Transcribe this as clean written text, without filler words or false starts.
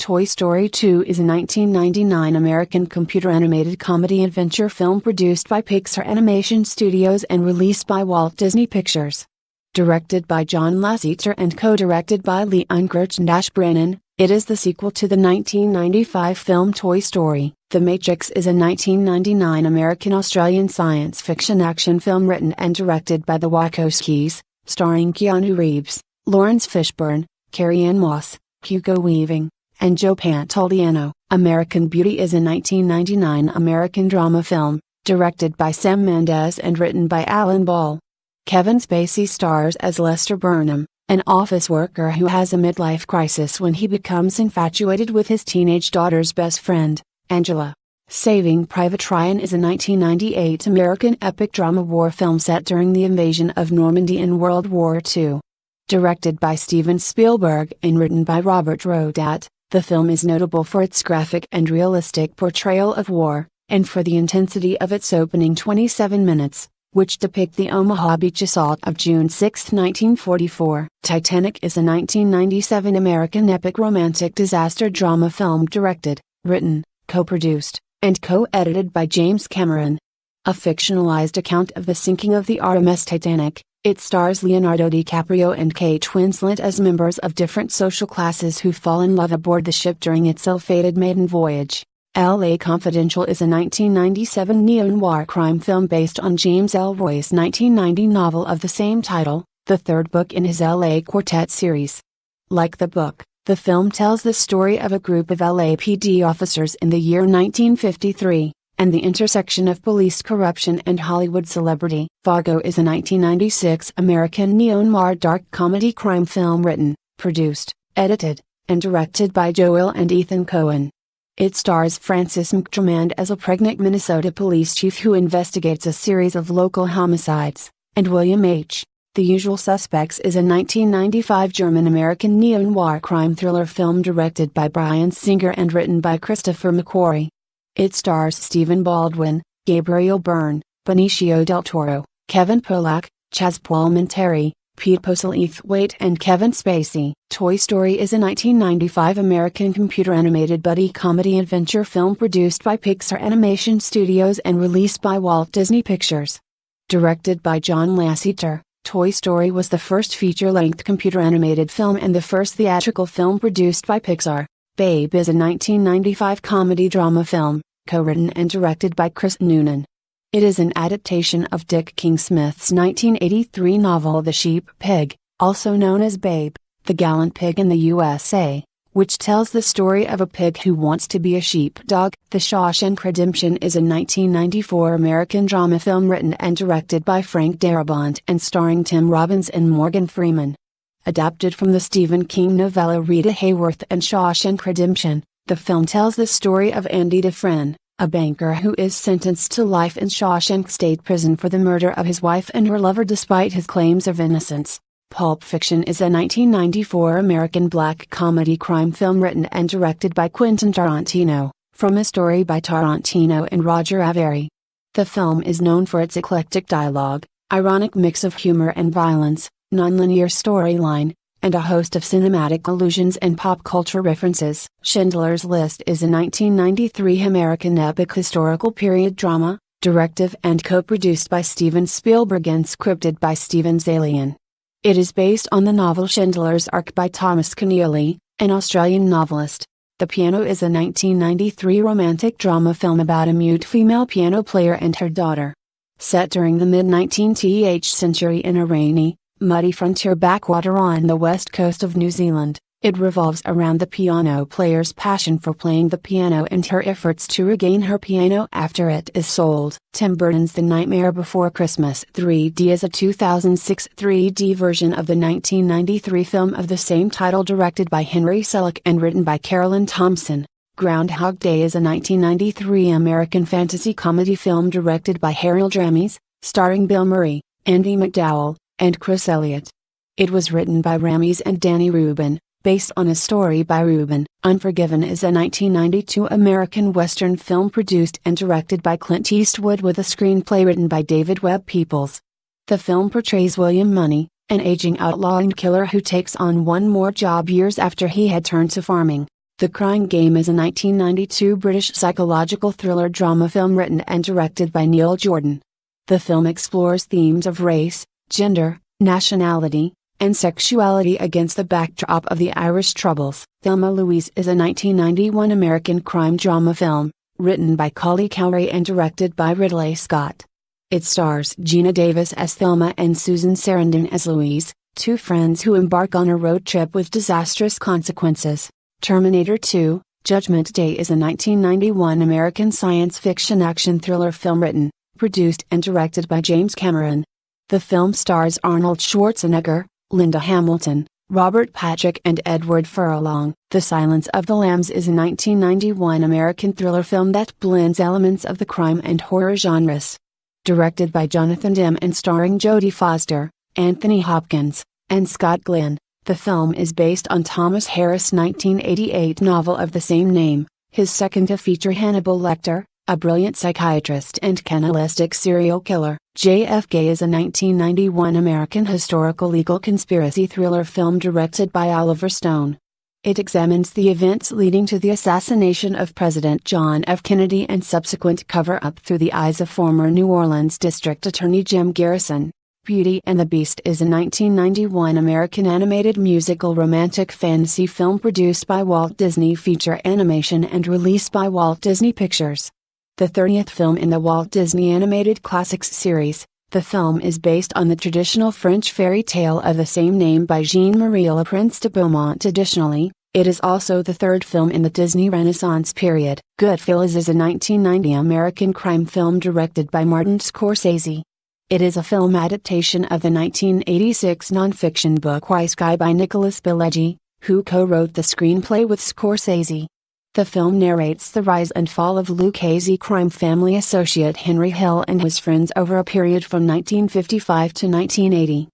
Toy Story 2 is a 1999 American computer-animated comedy-adventure film produced by Pixar Animation Studios and released by Walt Disney Pictures. Directed by John Lasseter and co-directed by Lee Unkrich and Ash Brennan, it is the sequel to the 1995 film Toy Story. The Matrix is a 1999 American-Australian science fiction action film written and directed by the Wachowskis, starring Keanu Reeves, Lawrence Fishburne, Carrie-Anne Moss, Hugo Weaving, and Joe Pantoliano. American Beauty is a 1999 American drama film, directed by Sam Mendes and written by Alan Ball. Kevin Spacey stars as Lester Burnham, an office worker who has a midlife crisis when he becomes infatuated with his teenage daughter's best friend, Angela. Saving Private Ryan is a 1998 American epic drama war film set during the invasion of Normandy in World War II. Directed by Steven Spielberg and written by Robert Rodat, the film is notable for its graphic and realistic portrayal of war, and for the intensity of its opening 27 minutes, which depict the Omaha Beach assault of June 6, 1944. Titanic is a 1997 American epic romantic disaster drama film directed, written, co-produced, and co-edited by James Cameron. A fictionalized account of the sinking of the RMS Titanic, it stars Leonardo DiCaprio and Kate Winslet as members of different social classes who fall in love aboard the ship during its ill-fated maiden voyage. L.A. Confidential is a 1997 neo-noir crime film based on James Ellroy's 1990 novel of the same title, the third book in his L.A. Quartet series. Like the book, the film tells the story of a group of LAPD officers in the year 1953, and the intersection of police corruption and Hollywood celebrity. Fargo is a 1996 American neo-noir dark comedy crime film written, produced, edited, and directed by Joel and Ethan Coen. It stars Frances McDormand as a pregnant Minnesota police chief who investigates a series of local homicides, and William H. The Usual Suspects is a 1995 German-American neo-noir crime thriller film directed by Bryan Singer and written by Christopher McQuarrie. It stars Stephen Baldwin, Gabriel Byrne, Benicio del Toro, Kevin Pollak, Chaz Palminteri, Pete Postlethwaite and Kevin Spacey. Toy Story is a 1995 American computer-animated buddy comedy adventure film produced by Pixar Animation Studios and released by Walt Disney Pictures. Directed by John Lasseter, Toy Story was the first feature-length computer-animated film and the first theatrical film produced by Pixar. Babe is a 1995 comedy-drama film, co-written and directed by Chris Noonan. It is an adaptation of Dick King Smith's 1983 novel The Sheep Pig, also known as Babe, the Gallant Pig in the USA, which tells the story of a pig who wants to be a sheepdog. The Shawshank Redemption is a 1994 American drama film written and directed by Frank Darabont and starring Tim Robbins and Morgan Freeman. Adapted from the Stephen King novella Rita Hayworth and Shawshank Redemption, the film tells the story of Andy Dufresne, a banker who is sentenced to life in Shawshank State Prison for the murder of his wife and her lover despite his claims of innocence. Pulp Fiction is a 1994 American black comedy crime film written and directed by Quentin Tarantino, from a story by Tarantino and Roger Avary. The film is known for its eclectic dialogue, ironic mix of humor and violence, nonlinear storyline, and a host of cinematic allusions and pop culture references. Schindler's List is a 1993 American epic historical period drama, directed and co-produced by Steven Spielberg and scripted by Steven Zaillian. It is based on the novel Schindler's Ark by Thomas Keneally, an Australian novelist. The Piano is a 1993 romantic drama film about a mute female piano player and her daughter. Set during the mid-19th century in a rainy, muddy frontier backwater on the west coast of New Zealand, it revolves around the piano player's passion for playing the piano and her efforts to regain her piano after it is sold. Tim Burton's The Nightmare Before Christmas 3D is a 2006 3D version of the 1993 film of the same title directed by Henry Selick and written by Carolyn Thompson. Groundhog Day is a 1993 American fantasy comedy film directed by Harold Ramis, starring Bill Murray, Andy McDowell, and Chris Elliott. It was written by Ramis and Danny Rubin, based on a story by Rubin. Unforgiven is a 1992 American Western film produced and directed by Clint Eastwood with a screenplay written by David Webb Peoples. The film portrays William Money, an aging outlaw and killer who takes on one more job years after he had turned to farming. The Crying Game is a 1992 British psychological thriller drama film written and directed by Neil Jordan. The film explores themes of race, gender, nationality, and sexuality against the backdrop of the Irish Troubles. Thelma Louise is a 1991 American crime drama film, written by Collie Cowray and directed by Ridley Scott. It stars Gina Davis as Thelma and Susan Sarandon as Louise, two friends who embark on a road trip with disastrous consequences. Terminator 2, Judgment Day is a 1991 American science fiction action thriller film written, produced and directed by James Cameron. The film stars Arnold Schwarzenegger, Linda Hamilton, Robert Patrick and Edward Furlong. The Silence of the Lambs is a 1991 American thriller film that blends elements of the crime and horror genres. Directed by Jonathan Demme and starring Jodie Foster, Anthony Hopkins, and Scott Glenn, the film is based on Thomas Harris' 1988 novel of the same name, his second to feature Hannibal Lecter, a brilliant psychiatrist and cannibalistic serial killer. JFK is a 1991 American historical legal conspiracy thriller film directed by Oliver Stone. It examines the events leading to the assassination of President John F. Kennedy and subsequent cover-up through the eyes of former New Orleans District Attorney Jim Garrison. Beauty and the Beast is a 1991 American animated musical romantic fantasy film produced by Walt Disney Feature Animation and released by Walt Disney Pictures. The 30th film in the Walt Disney Animated Classics series, the film is based on the traditional French fairy tale of the same name by Jean-Marie Le Prince de Beaumont. Additionally, it is also the third film in the Disney Renaissance period. Goodfellas is a 1990 American crime film directed by Martin Scorsese. It is a film adaptation of the 1986 nonfiction book Wise Guy by Nicholas Pileggi, who co-wrote the screenplay with Scorsese. The film narrates the rise and fall of Lucchese crime family associate Henry Hill and his friends over a period from 1955 to 1980.